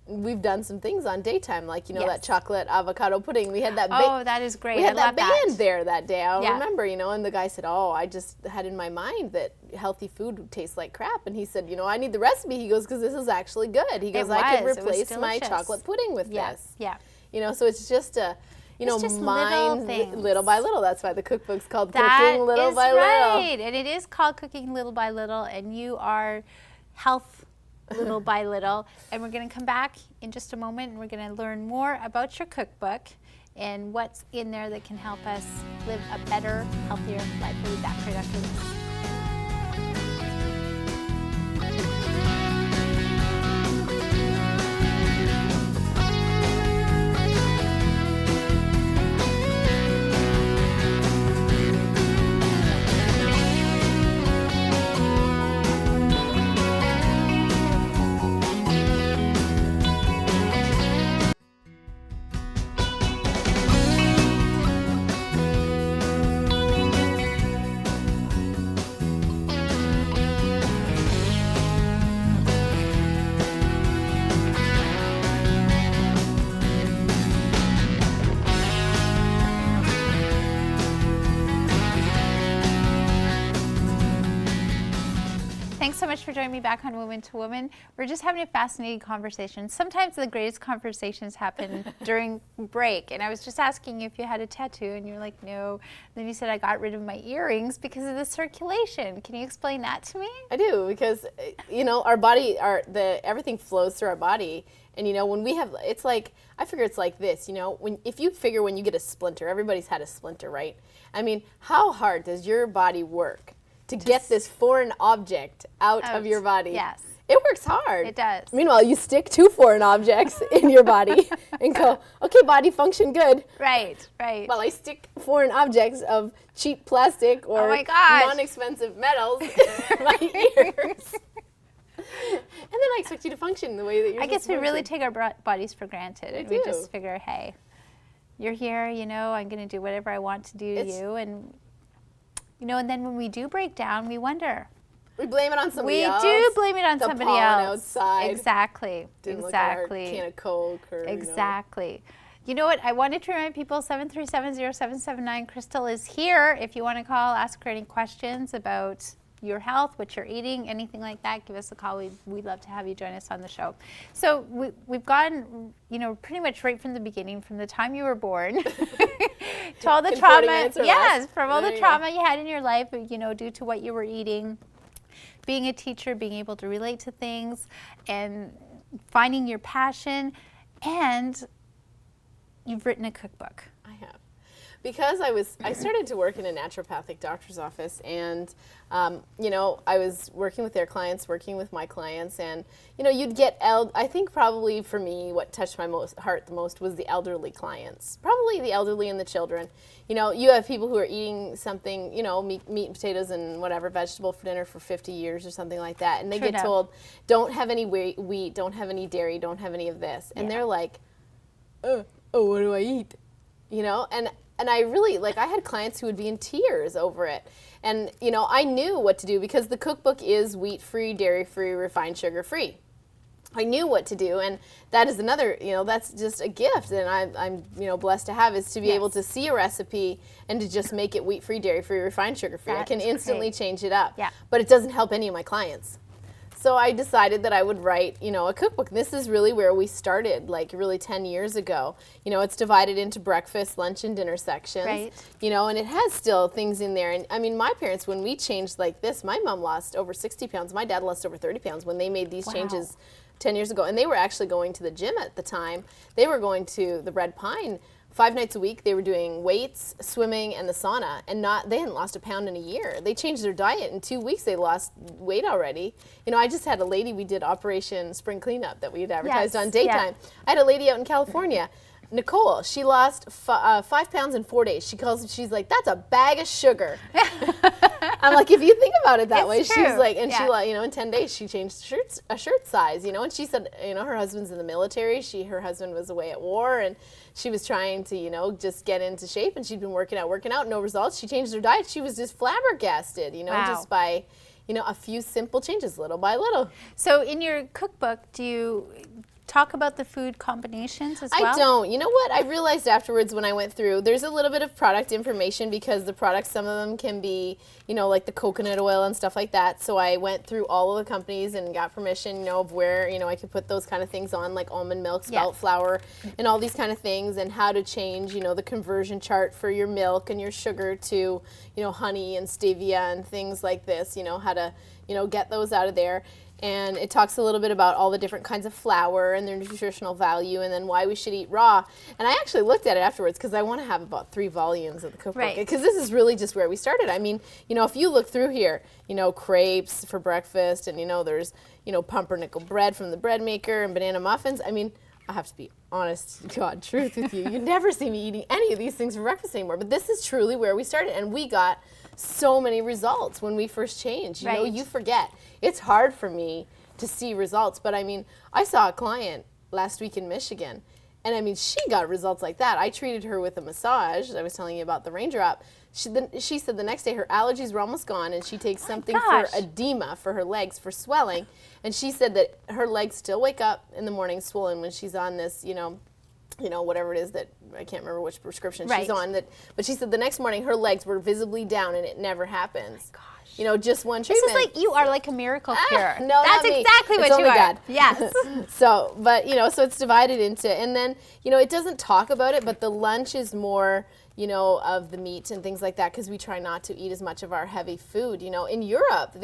we've done some things on Daytime, like, that chocolate avocado pudding. We had that that is great. We had I love that band there that day. I Yeah. remember, and the guy said, I just had in my mind that healthy food would taste like crap. And he said, I need the recipe. He goes, because this is actually good. He goes, I could replace my chocolate pudding with this. Yeah. So it's just a, just mind little things. little by little. That's why the cookbook's called That Cooking Little is by Little. right. And it is called Cooking Little by Little, and you are health little by little. And we're going to come back in just a moment, and we're going to learn more about your cookbook and what's in there that can help us live a better, healthier life. We'll be back right after this. much for joining me back on Woman to Woman. We're just having a fascinating conversation. Sometimes the greatest conversations happen during break. And I was just asking you if you had a tattoo, and you're like, no. Then you said I got rid of my earrings because of the circulation. Can you explain that to me? I do, because our body, everything flows through our body. And when we have, it's like, I figure it's like this, when you get a splinter, everybody's had a splinter, right? I mean, how hard does your body work to get this foreign object out of your body? Yes. It works hard. It does. Meanwhile, you stick 2 foreign objects in your body and go, okay, body, function good. Right. While I stick foreign objects of cheap plastic or non-expensive metals in my ears. And then I expect you to function the way that you're I guess we really function. take our bodies for granted. And we just figure, hey, you're here, I'm going to do whatever I want to do to you. And, and then when we do break down, we wonder. We blame it on somebody else. We do blame it on the somebody pollen else. Outside. Exactly. Didn't look at our can of Coke or, Exactly. You know what? I wanted to remind people, 737-0779. Crystal is here. If you want to call, ask her any questions about your health, what you're eating, anything like that, give us a call. We'd love to have you join us on the show. So we've gone, pretty much right from the beginning, from the time you were born to all the trauma. Yes, from all the trauma you had in your life, due to what you were eating, being a teacher, being able to relate to things, and finding your passion, and you've written a cookbook. I have. Because I started to work in a naturopathic doctor's office, and I was working with their clients, working with my clients, and you'd get I think probably for me what touched my heart the most was the elderly clients, probably the elderly and the children. You have people who are eating something, meat and potatoes and whatever vegetable for dinner for 50 years or something like that, and they get told, don't have any wheat, don't have any dairy, don't have any of this, and they're like, oh, what do I eat? And I really, I had clients who would be in tears over it. And, I knew what to do because the cookbook is wheat-free, dairy-free, refined sugar-free. I knew what to do, and that is another, that's just a gift, and I'm blessed to have, is to be able to see a recipe and to just make it wheat-free, dairy-free, refined sugar-free. I can instantly change it up. Yeah. But it doesn't help any of my clients. So I decided that I would write, a cookbook. This is really where we started, really 10 years ago. It's divided into breakfast, lunch, and dinner sections. Right. And it has still things in there. And I mean, my parents, when we changed like this, my mom lost over 60 pounds. My dad lost over 30 pounds when they made these changes 10 years ago. And they were actually going to the gym at the time. They were going to the Red Pine 5 nights a week. They were doing weights, swimming, and the sauna, and they hadn't lost a pound in a year. They changed their diet. In 2 weeks, they lost weight already. I just had a lady, we did Operation Spring Cleanup that we had advertised on Daytime. Yeah. I had a lady out in California, Nicole. She lost 5 pounds in 4 days. She's like, that's a bag of sugar. I'm like, if you think about it that way, true. She's like, and she, in 10 days, she changed a shirt size, and she said, her husband's in the military. Her husband was away at war, and she was trying to, just get into shape, and she'd been working out, no results. She changed her diet. She was just flabbergasted, just by, a few simple changes, little by little. So in your cookbook, do you talk about the food combinations as well? I don't. You know what? I realized afterwards when I went through, there's a little bit of product information because the products, some of them can be, like the coconut oil and stuff like that. So I went through all of the companies and got permission, of where, I could put those kind of things on, like almond milk, spelt flour, and all these kind of things, and how to change, the conversion chart for your milk and your sugar to, honey and stevia and things like this, how to, get those out of there. And it talks a little bit about all the different kinds of flour and their nutritional value, and then why we should eat raw. And I actually looked at it afterwards because I want to have about 3 volumes of the cookbook. Because this is really just where we started. I mean, if you look through here, crepes for breakfast, and there's, pumpernickel bread from the bread maker and banana muffins. I mean, I have to be honest, God, truth with you. You never see me eating any of these things for breakfast anymore. But this is truly where we started, and we got so many results when we first changed. You forget. It's hard for me to see results, but I mean, I saw a client last week in Michigan, and I mean, she got results like that. I treated her with a massage. I was telling you about the raindrop. She said the next day her allergies were almost gone, and she takes something for edema for her legs, for swelling, and she said that her legs still wake up in the morning swollen when she's on this, you know, whatever it is that, I can't remember which prescription Right. she's on, but she said the next morning her legs were visibly down, and it never happens. Gosh. You know, just one This treatment. is like, you are like a miracle cure. No, That's not me. exactly It's what you only are. God. Yes. So, but, you know, so it's divided into, and then, you know, it doesn't talk about it, but the lunch is more, you know, of the meat and things like that, because we try not to eat as much of our heavy food. You know, in Europe,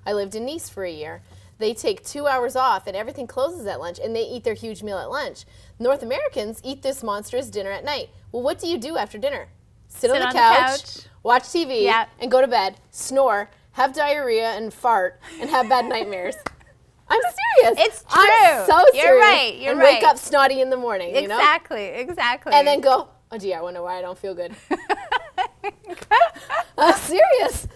I lived in Nice for a year. They take 2 hours off and everything closes at lunch, and they eat their huge meal at lunch. North Americans eat this monstrous dinner at night. Well, what do you do after dinner? Sit on the couch, watch TV, Yeah. and go to bed, snore, have diarrhea and fart, and have bad nightmares. I'm serious. It's true. I'm so serious. You're right. You're and right. wake up snotty in the morning, you know? Exactly. And then go, oh gee, I wonder why I don't feel good. I'm serious.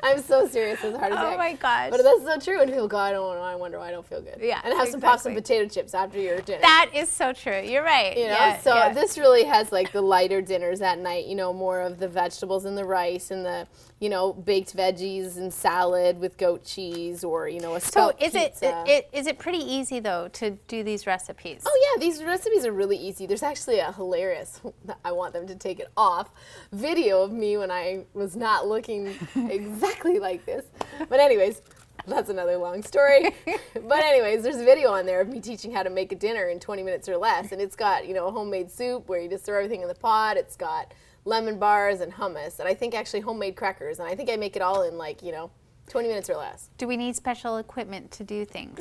I'm so serious with a heart attack. Oh my gosh. But that's so true. And people go, I wonder why I don't feel good. Yeah, And have some pops and exactly. potato chips after your dinner. That is so true. You're right. You know, Yeah, so yeah. this really has like the lighter dinners at night, you know, more of the vegetables and the rice and the, you know, baked veggies and salad with goat cheese, or, you know, a So spelt is pizza. is it pretty easy though to do these recipes? Oh yeah, these recipes are really easy. There's actually a hilarious, I want them to take it off, video of me when I was not looking exactly like this. But anyways, that's another long story. But anyways, there's a video on there of me teaching how to make a dinner in 20 minutes or less. And it's got, you know, a homemade soup where you just throw everything in the pot. It's got lemon bars and hummus. And I think actually homemade crackers. And I think I make it all in like, you know, 20 minutes or less. Do we need special equipment to do things?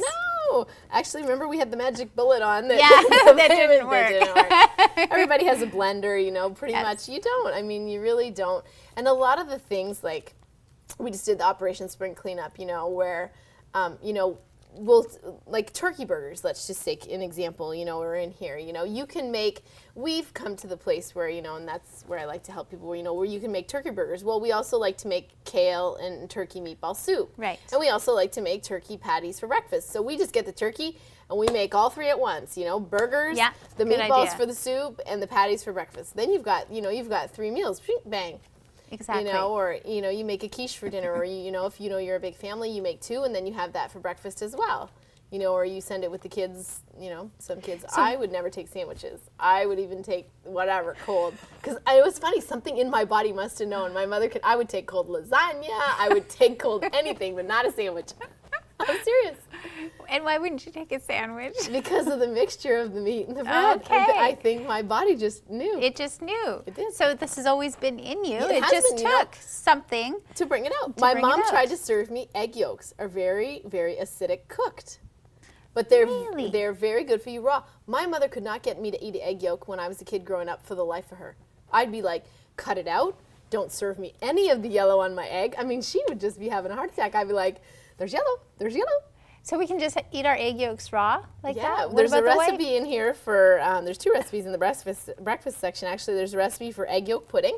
No, actually, remember we had the magic bullet on that. Yeah, that didn't work. Everybody has a blender, you know, pretty Yes. much. You don't. I mean, you really don't. And a lot of the things, like, we just did the Operation Spring Cleanup, you know, where, you know, like turkey burgers, let's just take an example, you know, we're in here, you know, you can make, we've come to the place where, you know, and that's where I like to help people, you know, where you can make turkey burgers. Well, we also like to make kale and turkey meatball soup. Right. And we also like to make turkey patties for breakfast. So we just get the turkey and we make all three at once, you know, burgers, Yeah, the good meatballs idea. for the soup, and the patties for breakfast. Then you've got, you know, you've got 3 meals, bang. Exactly. You know, or, you know, you make a quiche for dinner, or, you know, if you know you're a big family, you make 2, and then you have that for breakfast as well. You know, or you send it with the kids, you know, some kids. I would never take sandwiches. I would even take whatever, cold. Because it was funny, something in my body must have known. My mother I would take cold lasagna, I would take cold anything, but not a sandwich. I'm serious. And why wouldn't you take a sandwich? Because of the mixture of the meat and the bread. Okay. I think my body just knew. It just knew. It did. So this has always been in you. It It has just been, you know. took something. To bring it out. My bring it mom out. tried to serve me egg yolks are very, very acidic cooked. But they're Really? they're very good for you raw. My mother could not get me to eat an egg yolk when I was a kid growing up for the life of her. I'd be like, cut it out. Don't serve me any of the yellow on my egg. I mean, she would just be having a heart attack. I'd be like, there's yellow, there's yellow. So we can just eat our egg yolks raw like Yeah, that? What there's a about the white? recipe in here for, there's 2 recipes in the breakfast section. Actually, there's a recipe for egg yolk pudding,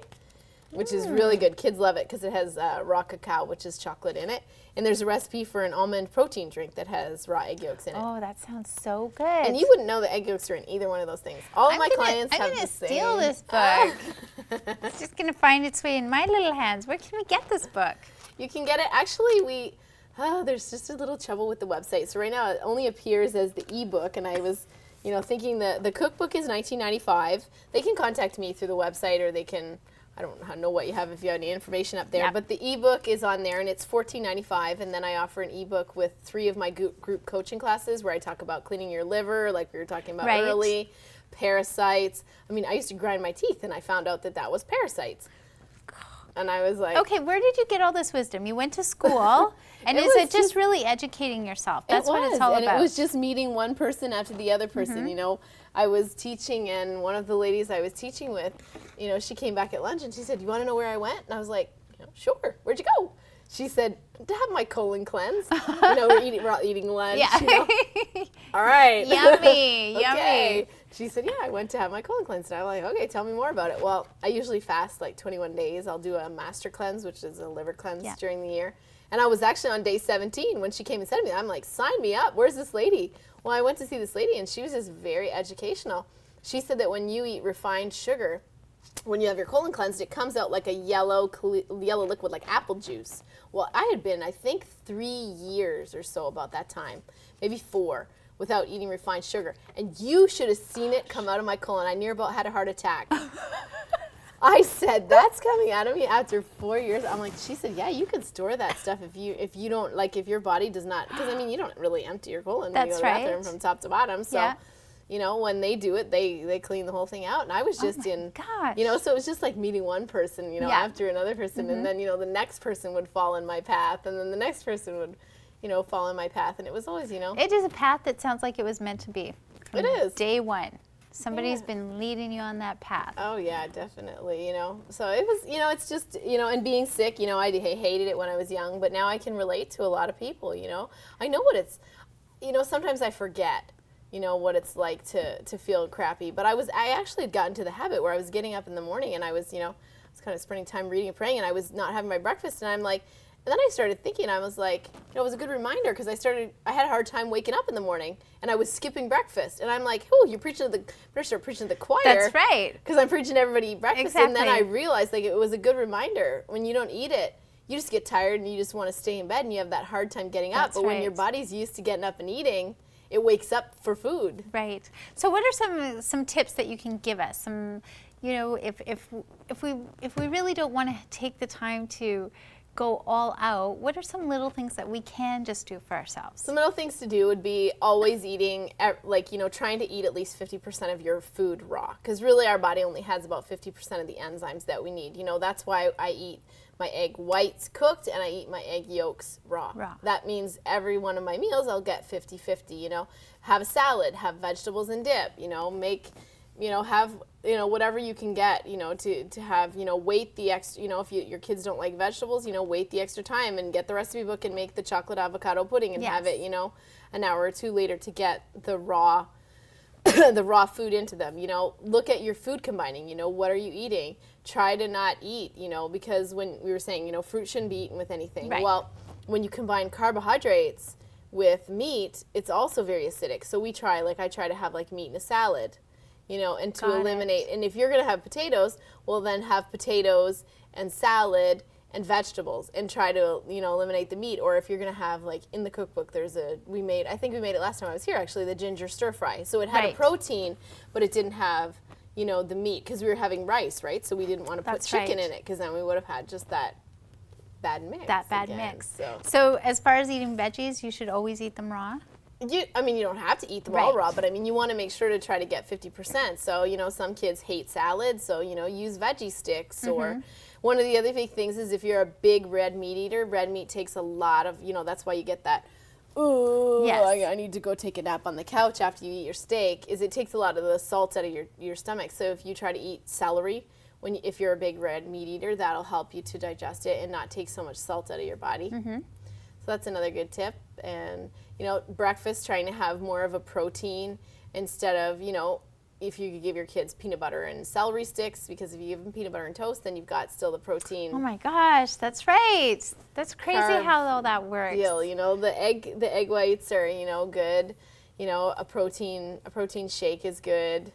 which is really good. Kids love it because it has raw cacao, which is chocolate in it. And there's a recipe for an almond protein drink that has raw egg yolks in it. Oh, that sounds so good. And you wouldn't know that egg yolks are in either one of those things. All of my clients I'm have gonna the same. steal this book. It's just gonna find its way in my little hands. Where can we get this book? You can get it. Actually, there's just a little trouble with the website. So right now it only appears as the ebook, and I was, you know, thinking the cookbook is $19.95. They can contact me through the website, or they can, I don't know what you have if you have any information up there, Yep. but the ebook is on there, and it's $14.95, and then I offer an ebook with 3 of my group coaching classes where I talk about cleaning your liver, like we were talking about Right. early, parasites. I mean, I used to grind my teeth, and I found out that was parasites. And I was like, Okay, where did you get all this wisdom? You went to school, and It is was it just really educating yourself? That's it what was, it's all and about. it was just meeting one person after the other person. You know, I was teaching, and one of the ladies I was teaching with, you know, she came back at lunch and she said, "You want to know where I went?" And I was like, you know, "Sure. Where'd you go?" She said, "To have my colon cleansed." You know, we're all eating lunch. Yeah. You know? All right. Yummy, Okay. yummy. She said, "Yeah, I went to have my colon cleansed." And I'm like, "Okay, tell me more about it." Well, I usually fast like 21 days. I'll do a master cleanse, which is a liver cleanse Yeah. during the year. And I was actually on day 17 when she came and said to me, I'm like, "Sign me up. Where's this lady?" Well, I went to see this lady, and she was just very educational. She said that when you eat refined sugar, when you have your colon cleansed, it comes out like a yellow liquid, like apple juice. Well, I had been, I think, 3 years or so about that time, maybe 4, without eating refined sugar. And you should have seen it come out of my colon. I near about had a heart attack. I said, that's coming out of me after 4 years. I'm like, she said, yeah, you can store that stuff if you don't, like, if your body does not, because I mean, you don't really empty your colon when you go to the bathroom from top to bottom. So, you know, when they do it, they clean the whole thing out. And I was just you know, so it was just like meeting one person, you know, after another person. And then, you know, the next person would fall in my path. And then the next person would, you know, fall in my path. And it was always, you know. It is a path that sounds like it was meant to be. It is. Day one. Somebody's been leading you on that path. Oh, yeah, definitely, you know. So it was, you know, it's just, you know, and being sick, you know, I hated it when I was young, but now I can relate to a lot of people, you know. I know what it's, you know, sometimes I forget, you know, what it's like to feel crappy. But I actually had gotten to the habit where I was getting up in the morning and I was, you know, I was kind of spending time reading and praying and I was not having my breakfast. And I'm like, and then I started thinking, I was like, you know, it was a good reminder because I had a hard time waking up in the morning and I was skipping breakfast. And I'm like, oh, you're preaching to the, better start preaching to the choir. That's right. Because I'm preaching to everybody eat breakfast. Exactly. And then I realized, like, it was a good reminder. When you don't eat it, you just get tired and you just want to stay in bed and you have that hard time getting up. But when your body's used to getting up and eating, it wakes up for food. Right. So what are some tips that you can give us? Some, you know, if we really don't want to take the time to go all out, what are some little things that we can just do for ourselves? Some little things to do would be always eating, like, you know, trying to eat at least 50% of your food raw. Because really our body only has about 50% of the enzymes that we need. You know, that's why I eat my egg whites cooked and I eat my egg yolks raw. That means every one of my meals I'll get 50-50, you know. Have a salad, have vegetables and dip, you know, have, you know, whatever you can get, you know, to have, you know, wait the extra, you know, if your kids don't like vegetables, you know, wait the extra time and get the recipe book and make the chocolate avocado pudding and have it, you know, an hour or two later to get the raw the raw food into them. You know, look at your food combining, you know, what are you eating? Try to not eat, you know, because when we were saying, you know, fruit shouldn't be eaten with anything. Well, when you combine carbohydrates with meat, it's also very acidic. So I try to have like meat in a salad, you know, and to eliminate, and if you're going to have potatoes, well then have potatoes and salad and vegetables and try to, you know, eliminate the meat. Or if you're going to have, like, in the cookbook, I think we made it last time I was here, actually, the ginger stir fry. So it had a protein, but it didn't have, you know, the meat because we were having rice, right? So we didn't want to put chicken in it because then we would have had just that bad mix. So as far as eating veggies, you should always eat them raw? You don't have to eat them all raw, but I mean, you want to make sure to try to get 50%. So, you know, some kids hate salad, so, you know, use veggie sticks. Or one of the other big things is if you're a big red meat eater, red meat takes a lot of, you know, that's why you get that, I need to go take a nap on the couch after you eat your steak, is it takes a lot of the salt out of your stomach. So if you try to eat celery, if you're a big red meat eater, that'll help you to digest it and not take so much salt out of your body. So that's another good tip. And, you know, breakfast, trying to have more of a protein instead of, you know, if you could give your kids peanut butter and celery sticks, because if you give them peanut butter and toast, then you've got still the protein. Oh my gosh, that's right. That's crazy how all that works. You know, the egg whites are, you know, good. You know, a protein shake is good.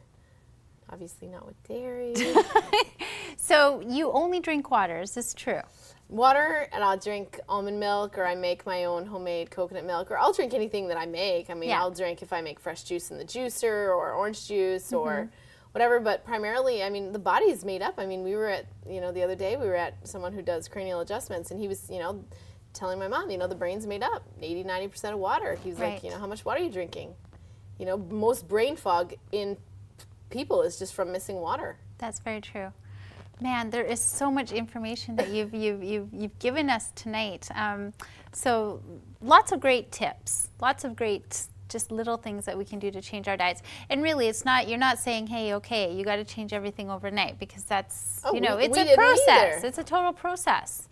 Obviously not with dairy. So you only drink water, is this true? Water, and I'll drink almond milk, or I make my own homemade coconut milk, or I'll drink anything that I make. I mean, I'll drink if I make fresh juice in the juicer, or orange juice, or whatever, but primarily, I mean, the body is made up. I mean, we were at, you know, the other day, we were at someone who does cranial adjustments, and he was, you know, telling my mom, you know, the brain's made up 80-90% of water. He was like, you know, how much water are you drinking? You know, most brain fog in people is just from missing water. That's very true. Man, there is so much information that you've given us tonight. So lots of great tips, lots of great just little things that we can do to change our diets. And really, you're not saying, hey, okay, you got to change everything overnight, because that's, you know, it's a process. It's a total process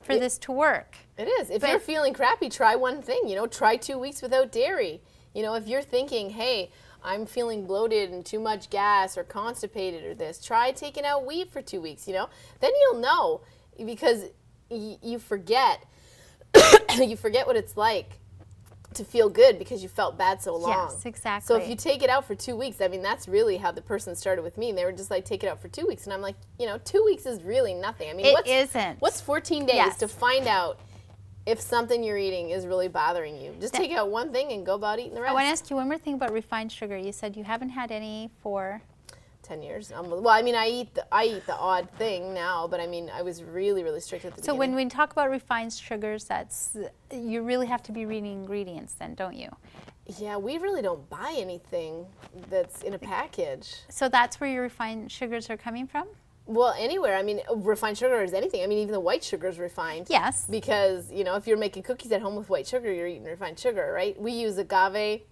for this to work. It is. If you're feeling crappy, try one thing. You know, try 2 weeks without dairy. You know, if you're thinking, hey, I'm feeling bloated and too much gas or constipated or this, try taking out wheat for 2 weeks, you know? Then you'll know, because you forget, you forget what it's like to feel good because you felt bad so long. Yes, exactly. So if you take it out for 2 weeks, I mean, that's really how the person started with me. They were just like, take it out for 2 weeks. And I'm like, you know, 2 weeks is really nothing. I mean, it isn't. What's 14 days to find out if something you're eating is really bothering you, just take out one thing and go about eating the rest. I want to ask you one more thing about refined sugar. You said you haven't had any for 10 years. Well, I mean, I eat the odd thing now, but I mean, I was really, really strict at the beginning. So when we talk about refined sugars, you really have to be reading ingredients then, don't you? Yeah, we really don't buy anything that's in a package. So that's where your refined sugars are coming from? Well, anywhere. I mean, refined sugar is anything. I mean, even the white sugar is refined. Yes. Because, if you're making cookies at home with white sugar, you're eating refined sugar, right? We use agave,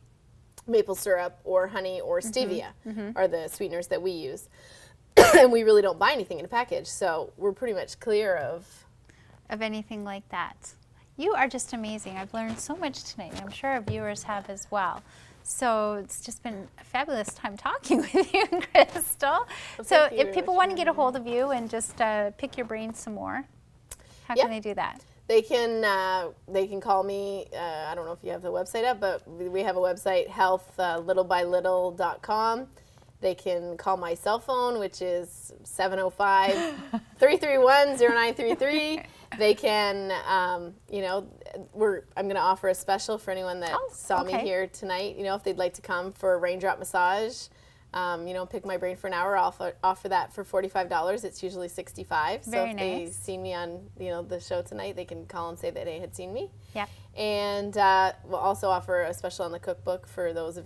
maple syrup, or honey, or stevia are the sweeteners that we use. And we really don't buy anything in a package, so we're pretty much clear of anything like that. You are just amazing. I've learned so much tonight. I'm sure our viewers have as well. So it's just been a fabulous time talking with you, Crystal. Well, so thank you if people want to get a hold of you and just pick your brain some more, how can they do that? They can call me. I don't know if you have the website up, but we have a website, healthlittlebylittle.com. They can call my cell phone, which is 705-331-0933. They can, I'm going to offer a special for anyone that saw me here tonight. If they'd like to come for a raindrop massage, pick my brain for an hour, I'll offer that for $45. It's usually $65. So if they see me on, the show tonight, they can call and say that they had seen me. Yeah. And we'll also offer a special on the cookbook for those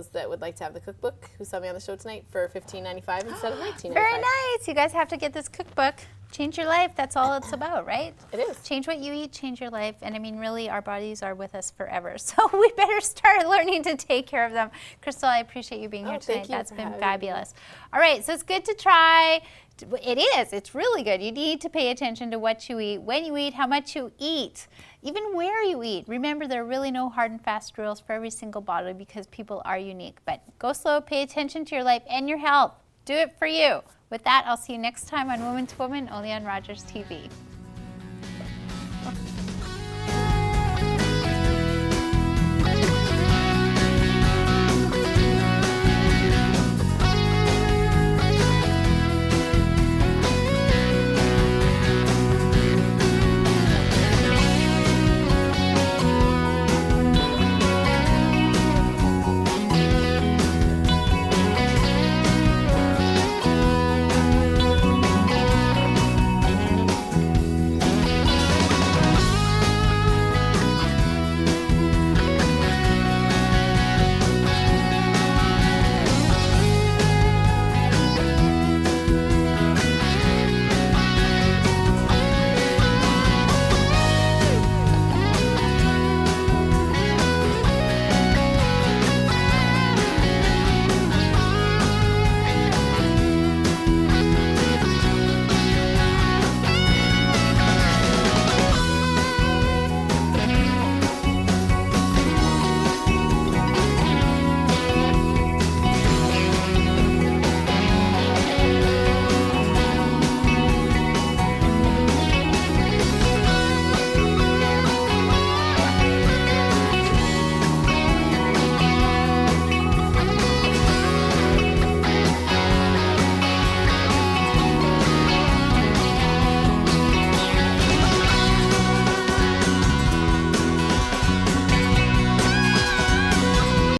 that would like to have the cookbook who saw me on the show tonight for $15.95 instead of $19.95. Very nice. You guys have to get this cookbook. Change your life. That's all it's about, right? It is. Change what you eat, change your life. And I mean, really, our bodies are with us forever. So we better start learning to take care of them. Crystal, I appreciate you being here tonight. That's been fabulous. All right, so it's good to try. It is. It's really good. You need to pay attention to what you eat, when you eat, how much you eat, even where you eat. Remember, there are really no hard and fast rules for every single body because people are unique. But go slow, pay attention to your life and your health. Do it for you. With that, I'll see you next time on Woman to Woman, only on Rogers TV.